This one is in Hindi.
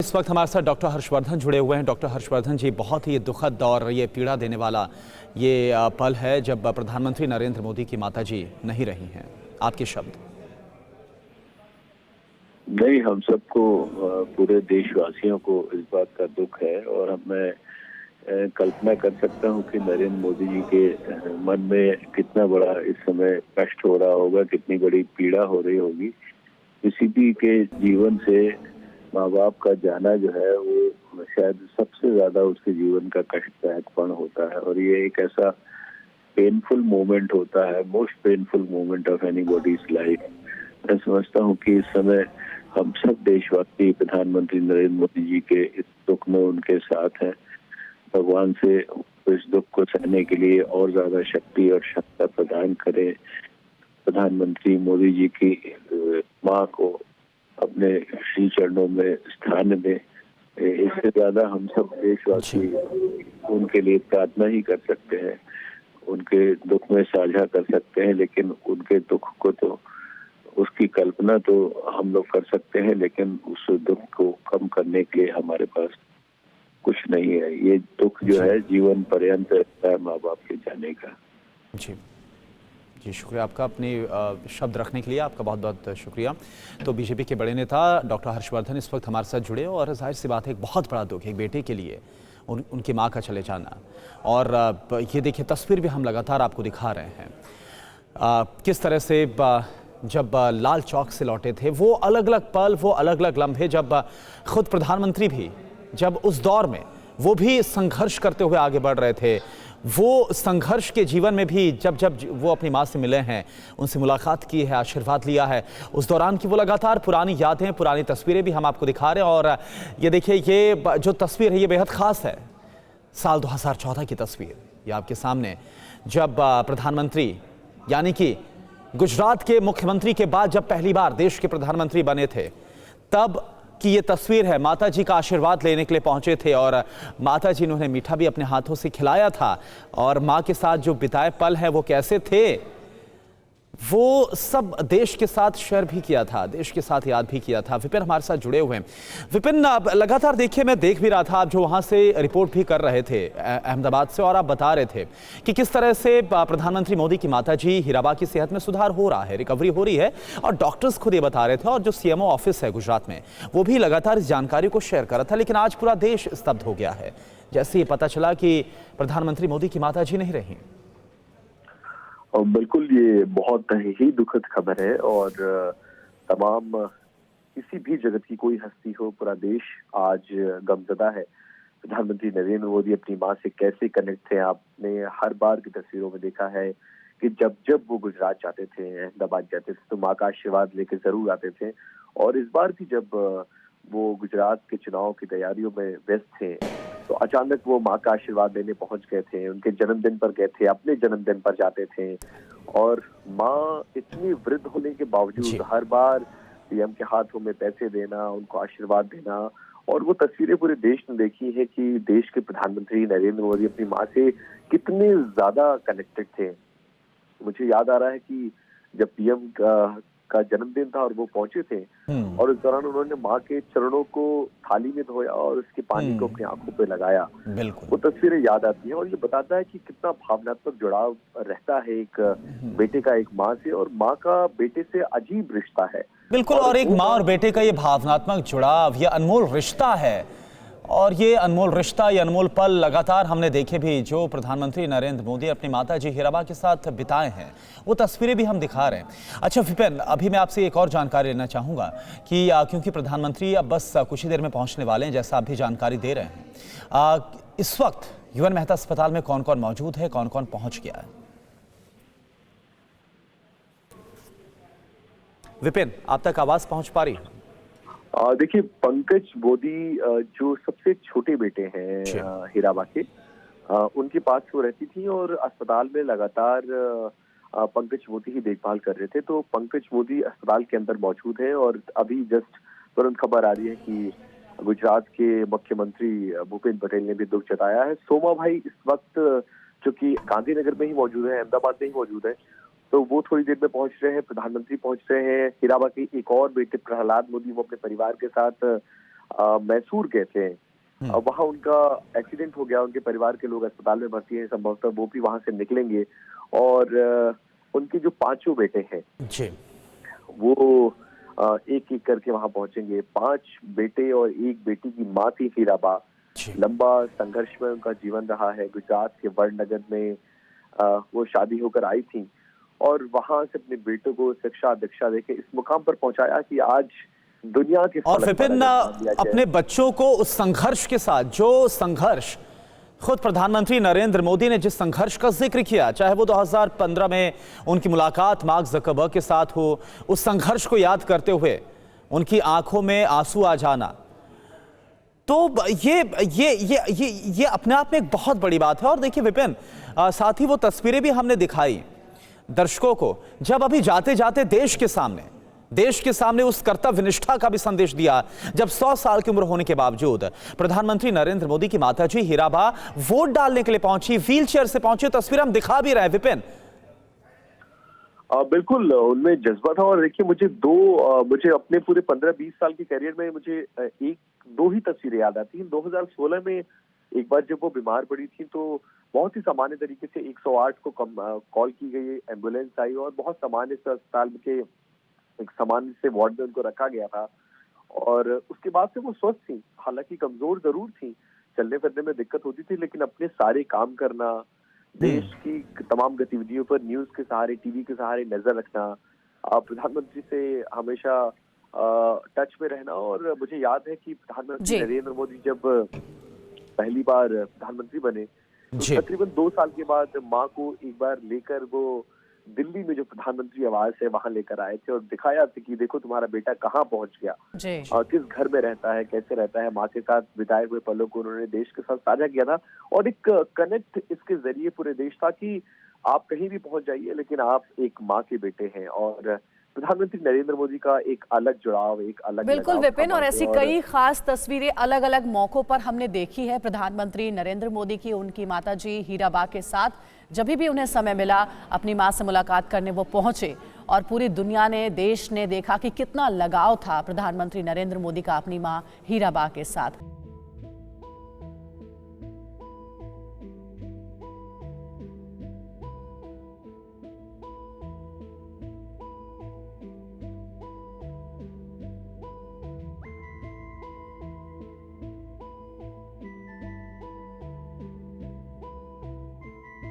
इस वक्त हमारे साथ डॉक्टर हर्षवर्धन जुड़े हुए हैं। डॉक्टर हर्षवर्धन जी, बहुत ही दुखद और ये पीड़ा देने वाला ये पल है जब प्रधानमंत्री नरेंद्र मोदी की माताजी नहीं रही हैं। आपके शब्द। नहीं, हम सबको पूरे देशवासियों को इस बात का दुख है और मैं कल्पना कर सकता हूं कि नरेंद्र मोदी जी के मन में कितना बड़ा इस समय कष्ट हो रहा होगा, कितनी बड़ी पीड़ा हो रही होगी। किसी भी के जीवन से माँ बाप का जाना जो है वो शायद सबसे ज्यादा उसके जीवन का कष्टदायक क्षण होता है और ये एक ऐसा पेनफुल मोमेंट होता है, most painful moment of anybody's life. मैं समझता हूँ कि इस समय हम सब देशवासी प्रधानमंत्री नरेंद्र मोदी जी के इस दुख में उनके साथ हैं। भगवान से इस दुख को सहने के लिए और ज्यादा शक्ति और क्षमता प्रदान करें। प्रधानमंत्री मोदी जी की माँ को अपने श्री चरणों में स्थान दें। इससे ज्यादा हम सब देशवासी उनके लिए प्रार्थना ही कर सकते हैं, उनके दुख में साझा कर सकते हैं, लेकिन उनके दुख को तो उसकी कल्पना तो हम लोग कर सकते हैं, लेकिन उस दुख को कम करने के लिए हमारे पास कुछ नहीं है। ये दुख जो है जीवन पर्यंत रहता है माँ बाप के जाने का। जी जी, शुक्रिया आपका अपने शब्द रखने के लिए। आपका बहुत बहुत शुक्रिया। तो बीजेपी के बड़े नेता डॉक्टर हर्षवर्धन इस वक्त हमारे साथ जुड़े और जाहिर सी बात है एक बहुत बड़ा दुख, एक बेटे के लिए उनकी माँ का चले जाना। और ये देखिए तस्वीर भी हम लगातार आपको दिखा रहे हैं किस तरह से जब लाल चौक से लौटे थे, वो अलग अलग पल, वो अलग अलग लम्हे जब खुद प्रधानमंत्री भी जब उस दौर में वो भी संघर्ष करते हुए आगे बढ़ रहे थे, वो संघर्ष के जीवन में भी जब वो अपनी माँ से मिले हैं, उनसे मुलाकात की है, आशीर्वाद लिया है, उस दौरान की वो लगातार पुरानी यादें, पुरानी तस्वीरें भी हम आपको दिखा रहे हैं। और ये देखिए, ये जो तस्वीर है ये बेहद ख़ास है। साल 2014 की तस्वीर ये आपके सामने, जब प्रधानमंत्री यानी कि गुजरात के मुख्यमंत्री के बाद जब पहली बार देश के प्रधानमंत्री बने थे, तब कि ये तस्वीर है। माताजी का आशीर्वाद लेने के लिए पहुंचे थे और माताजी ने उन्हें मीठा भी अपने हाथों से खिलाया था। और मां के साथ जो बिताए पल हैं वो कैसे थे, वो सब देश के साथ शेयर भी किया था, देश के साथ याद भी किया था। विपिन हमारे साथ जुड़े हुए हैं। विपिन, लगातार देखिए, मैं देख भी रहा था आप जो वहाँ से रिपोर्ट भी कर रहे थे अहमदाबाद से, और आप बता रहे थे कि किस तरह से प्रधानमंत्री मोदी की माताजी हीराबा की सेहत में सुधार हो रहा है, रिकवरी हो रही है, और डॉक्टर्स खुद ये बता रहे थे, और जो CMO ऑफिस है गुजरात में वो भी लगातार इस जानकारी को शेयर कर रहा था। लेकिन आज पूरा देश स्तब्ध हो गया है जैसे ये पता चला कि प्रधानमंत्री मोदी की माताजी नहीं रही। और बिल्कुल ये बहुत ही दुखद खबर है और तमाम किसी भी जगत की कोई हस्ती हो, पूरा देश आज गमज़दा है। प्रधानमंत्री नरेंद्र मोदी अपनी माँ से कैसे कनेक्ट थे, आपने हर बार की तस्वीरों में देखा है कि जब जब वो गुजरात जाते थे, अहमदाबाद जाते थे, तो माँ का आशीर्वाद लेकर जरूर आते थे। और इस बार भी जब वो गुजरात के चुनाव की तैयारियों में व्यस्त थे, तो अचानक वो माँ का आशीर्वाद लेने पहुंच गए थे। उनके जन्मदिन पर गए थे, अपने जन्मदिन पर जाते थे, और माँ इतनी वृद्ध होने के बावजूद हर बार PM के हाथों में पैसे देना, उनको आशीर्वाद देना। और वो तस्वीरें पूरे देश ने देखी है कि देश के प्रधानमंत्री नरेंद्र मोदी अपनी माँ से कितने ज्यादा कनेक्टेड थे। मुझे याद आ रहा है कि जब PM का जन्मदिन था और वो पहुंचे थे, और इस दौरान उन्होंने माँ के चरणों को थाली में धोया और उसके पानी को अपनी आंखों पे लगाया। वो तस्वीरें याद आती हैं और ये बताता है कि कितना भावनात्मक जुड़ाव रहता है एक बेटे का एक माँ से, और माँ का बेटे से अजीब रिश्ता है। बिल्कुल, और एक माँ और बेटे का ये भावनात्मक जुड़ाव, ये अनमोल रिश्ता है। और ये अनमोल रिश्ता, ये अनमोल पल लगातार हमने देखे भी, जो प्रधानमंत्री नरेंद्र मोदी अपनी माताजी हीराबा के साथ बिताए हैं, वो तस्वीरें भी हम दिखा रहे हैं। अच्छा विपिन, अभी मैं आपसे एक और जानकारी लेना चाहूँगा कि क्योंकि प्रधानमंत्री अब बस कुछ ही देर में पहुँचने वाले हैं, जैसा आप भी जानकारी दे रहे हैं, इस वक्त UN मेहता अस्पताल में कौन कौन मौजूद है, कौन कौन पहुँच गया है? विपिन, आप तक आवाज़ पहुँच पा रही है? देखिए, पंकज मोदी जो सबसे छोटे बेटे हैं हीराबा के, उनके पास वो रहती थी और अस्पताल में लगातार पंकज मोदी ही देखभाल कर रहे थे। तो पंकज मोदी अस्पताल के अंदर मौजूद है और अभी जस्ट तुरंत खबर आ रही है कि गुजरात के मुख्यमंत्री भूपेंद्र पटेल ने भी दुख जताया है। सोमा भाई इस वक्त चूंकि गांधीनगर में ही मौजूद है, अहमदाबाद में ही मौजूद है, तो वो थोड़ी देर में पहुंच रहे हैं। प्रधानमंत्री पहुंच रहे हैं। हीराबा के एक और बेटे प्रहलाद मोदी, वो अपने परिवार के साथ मैसूर गए थे। वहाँ उनका एक्सीडेंट हो गया, उनके परिवार के लोग अस्पताल में भर्ती हैं, संभवतः वो भी वहां से निकलेंगे। और उनके जो 5 बेटे हैं जी, वो एक एक करके वहां पहुंचेंगे। 5 बेटे और 1 बेटी की माँ थी हीराबा। जी। लंबा संघर्ष में उनका जीवन रहा है। गुजरात के वडनगर में वो शादी होकर आई थी और वहां से अपने बेटों को शिक्षा दीक्षा देके इस मुकाम पर पहुंचाया कि आज दुनिया के और फलक पर विपिन, अगर नाम लिया जाए- अपने बच्चों को उस संघर्ष के साथ, जो संघर्ष खुद प्रधानमंत्री नरेंद्र मोदी ने जिस संघर्ष का जिक्र किया, चाहे वो 2015 में उनकी मुलाकात मार्क ज़करबर्ग के साथ हो, उस संघर्ष को याद करते हुए उनकी आंखों में आंसू आ जाना, तो ये अपने आप में एक बहुत बड़ी बात है। और देखिए विपिन, साथ ही वो तस्वीरें भी हमने दिखाई दर्शकों को, जब अभी जाते जाते देश के सामने उस कर्तव्य निष्ठा का भी संदेश दिया, जब 100 साल की उम्र होने के बावजूद प्रधानमंत्री नरेंद्र मोदी की माताजी हीराबा वोट डालने के लिए पहुंची, व्हीलचेयर से पहुंची। तस्वीर हम दिखा भी रहे हैं विपिन। बिल्कुल उनमें जज्बा था। और देखिए मुझे अपने पूरे 15-20 साल के करियर में मुझे 1-2 ही तस्वीरें याद आती हैं। 2016 में एक बार जब वो बीमार पड़ी थी तो बहुत ही सामान्य तरीके से 108 को कॉल की गई, एम्बुलेंस आई और बहुत सामान्य से अस्पताल के एक सामान्य से वार्ड में उनको रखा गया था। और उसके बाद से वो स्वस्थ थी, हालांकि कमजोर जरूर थी, चलने फिरने में दिक्कत होती थी, लेकिन अपने सारे काम करना, देश की तमाम गतिविधियों पर न्यूज के सहारे, टीवी के सहारे नजर रखना, प्रधानमंत्री से हमेशा टच में रहना। और मुझे याद है कि प्रधानमंत्री नरेंद्र मोदी जब पहली बार प्रधानमंत्री बने तो तकरीबन 2 साल के बाद माँ को एक बार लेकर वो दिल्ली में जो प्रधानमंत्री आवास है वहां लेकर आए थे और दिखाया था कि देखो तुम्हारा बेटा कहाँ पहुंच गया, किस घर में रहता है, कैसे रहता है। माँ के साथ बिताए हुए पलों को उन्होंने देश के साथ साझा किया था और एक कनेक्ट इसके जरिए पूरे देश था कि आप कहीं भी पहुंच जाइए लेकिन आप एक माँ के बेटे हैं। और प्रधानमंत्री नरेंद्र मोदी का एक अलग जुड़ाव, एक अलग बिल्कुल विपिन, और ऐसी कई खास तस्वीरें अलग अलग मौकों पर हमने देखी है प्रधानमंत्री नरेंद्र मोदी की उनकी माताजी हीराबा के साथ। जब भी उन्हें समय मिला अपनी मां से मुलाकात करने वो पहुंचे और पूरी दुनिया ने, देश ने देखा कि कितना लगाव था प्रधानमंत्री नरेंद्र मोदी का अपनी मां हीराबा के साथ।